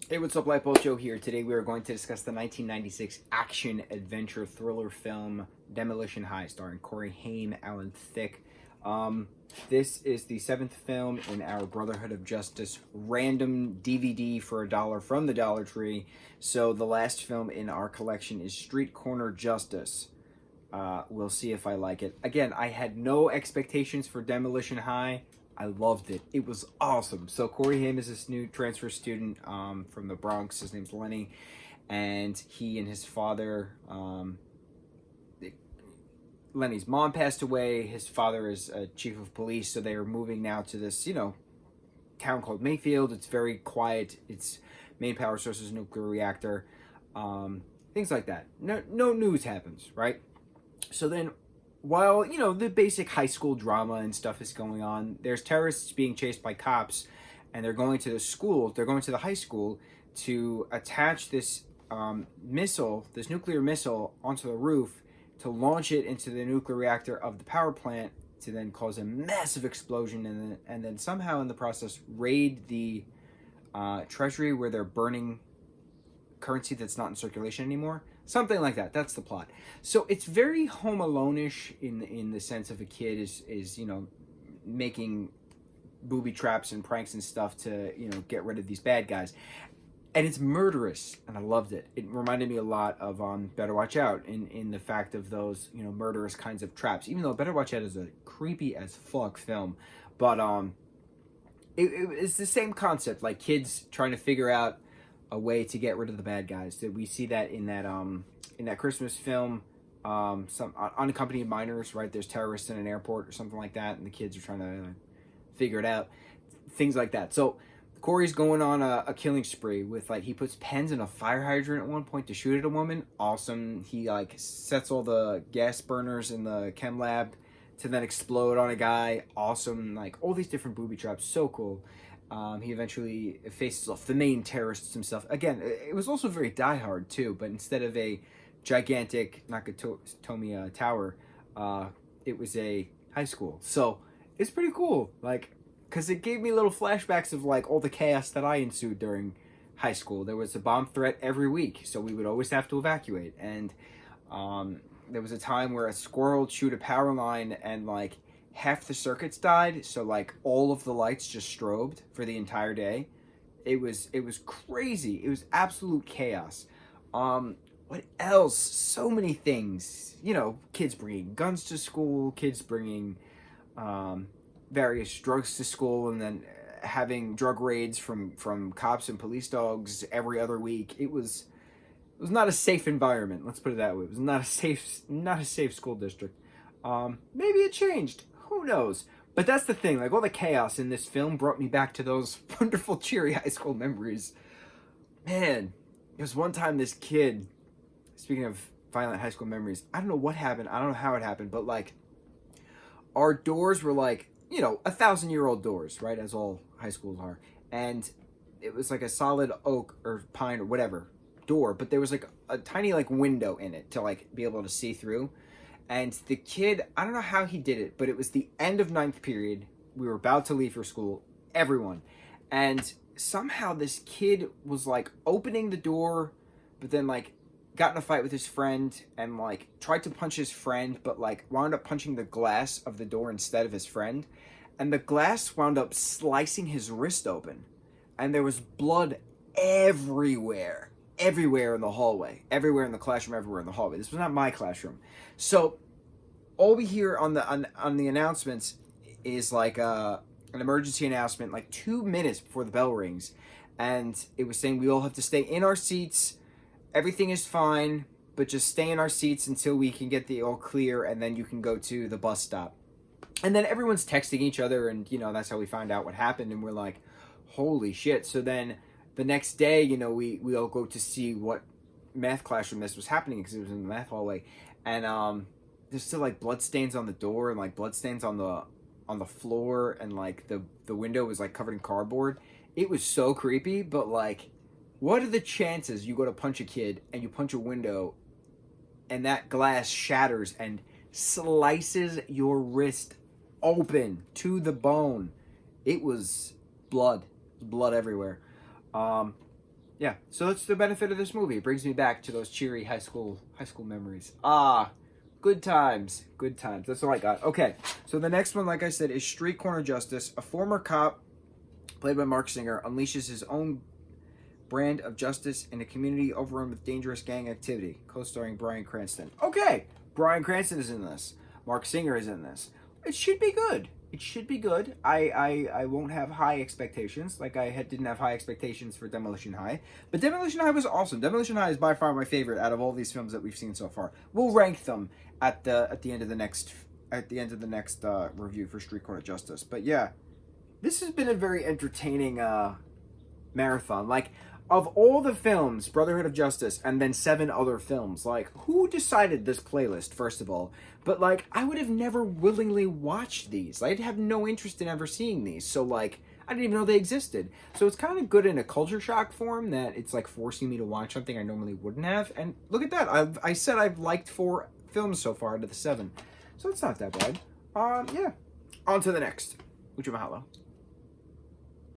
Hey, what's up, lightboltjoe here. Today we are going to discuss the 1996 action-adventure thriller film Demolition High, starring Corey Haim, Alan Thicke. This is the 7th film in our Brotherhood of Justice random DVD for $1 from the Dollar Tree. So the last film in our collection is Street Corner Justice. We'll see if I like it. Again, I had no expectations for Demolition High. I loved it. It was awesome. So Corey Haim is this new transfer student from the Bronx. His name's Lenny. And he and his father, Lenny's mom passed away. His father is a chief of police. So they are moving now to this, town called Mayfield. It's very quiet. Its main power source is a nuclear reactor. Things like that. No news happens, right? So then, while, the basic high school drama and stuff is going on, there's terrorists being chased by cops, and they're going to the high school to attach this this nuclear missile onto the roof to launch it into the nuclear reactor of the power plant to then cause a massive explosion and then somehow in the process raid the treasury where they're burning currency that's not in circulation anymore. Something like that. That's the plot. So it's very Home Alone-ish in the sense of a kid is making booby traps and pranks and stuff to get rid of these bad guys, and it's murderous, and I loved it. It reminded me a lot of Better Watch Out in the fact of those murderous kinds of traps. Even though Better Watch Out is a creepy as fuck film, but it's the same concept, like kids trying to figure out a way to get rid of the bad guys. That we see that in that Christmas film, some unaccompanied minors, right? There's terrorists in an airport or something like that, and the kids are trying to figure it out. Things like that. So Corey's going on a killing spree with he puts pens in a fire hydrant at one point to shoot at a woman. Awesome. He sets all the gas burners in the chem lab to then explode on a guy. Awesome. All these different booby traps. So cool. He eventually faces off the main terrorists himself. Again, it was also very Die Hard too, but instead of a gigantic Nakatomi tower, it was a high school. So it's pretty cool, because it gave me little flashbacks of all the chaos that I ensued during high school. There was a bomb threat every week, so we would always have to evacuate. And there was a time where a squirrel chewed a power line and half the circuits died, so all of the lights just strobed for the entire day. It was crazy. It was absolute chaos. What else? So many things. Kids bringing guns to school, kids bringing various drugs to school, and then having drug raids from cops and police dogs every other week. It was not a safe environment. Let's put it that way. It was not a safe school district. Maybe it changed. Who knows? But that's the thing. All the chaos in this film brought me back to those wonderful, cheery high school memories. Man, there was one time this kid, speaking of violent high school memories, I don't know what happened. I don't know how it happened, but our doors were 1,000-year-old doors, right? As all high schools are. And it was a solid oak or pine or whatever door, but there was a tiny window in it to be able to see through. And the kid, I don't know how he did it, but it was the end of 9th period. We were about to leave for school, everyone. And somehow this kid was opening the door, but then got in a fight with his friend and tried to punch his friend, but wound up punching the glass of the door instead of his friend. And the glass wound up slicing his wrist open. And there was blood everywhere. Everywhere in the hallway, everywhere in the classroom, everywhere in the hallway. This was not my classroom. So all we hear on the announcements is an emergency announcement 2 minutes before the bell rings, and it was saying we all have to stay in our seats. Everything is fine, but just stay in our seats until we can get the all clear, and then you can go to the bus stop. And then everyone's texting each other, and that's how we find out what happened, and we're like, holy shit. So then the next day, we all go to see what math classroom this was happening, because it was in the math hallway, and there's still blood stains on the door and blood stains on the floor, and the window was covered in cardboard. It was so creepy, but what are the chances you go to punch a kid and you punch a window and that glass shatters and slices your wrist open to the bone? It was blood everywhere. Yeah, so that's the benefit of this movie. It brings me back to those cheery high school memories. Good times, good times. That's all I got. Okay, so the next one, like I said, is Street Corner Justice. A former cop, played by Mark Singer, unleashes his own brand of justice in a community overrun with dangerous gang activity. Co-starring Bryan Cranston. Okay, Bryan Cranston is in this. Mark Singer is in this. It should be good. It should be good. I won't have high expectations, like I didn't have high expectations for Demolition High. But Demolition High was awesome. Demolition High is by far my favorite out of all these films that we've seen so far. We'll rank them at the end of the next review for Street Corner Justice. But yeah, this has been a very entertaining marathon. Like, of all the films, Brotherhood of Justice, and then 7 other films, like, who decided this playlist, first of all? But, like, I would have never willingly watched these. I'd have no interest in ever seeing these. So, like, I didn't even know they existed. So it's kind of good in a culture shock form that it's, like, forcing me to watch something I normally wouldn't have. And look at that. I said I've liked 4 films so far out of the 7. So it's not that bad. Yeah. On to the next. Mucho mahalo.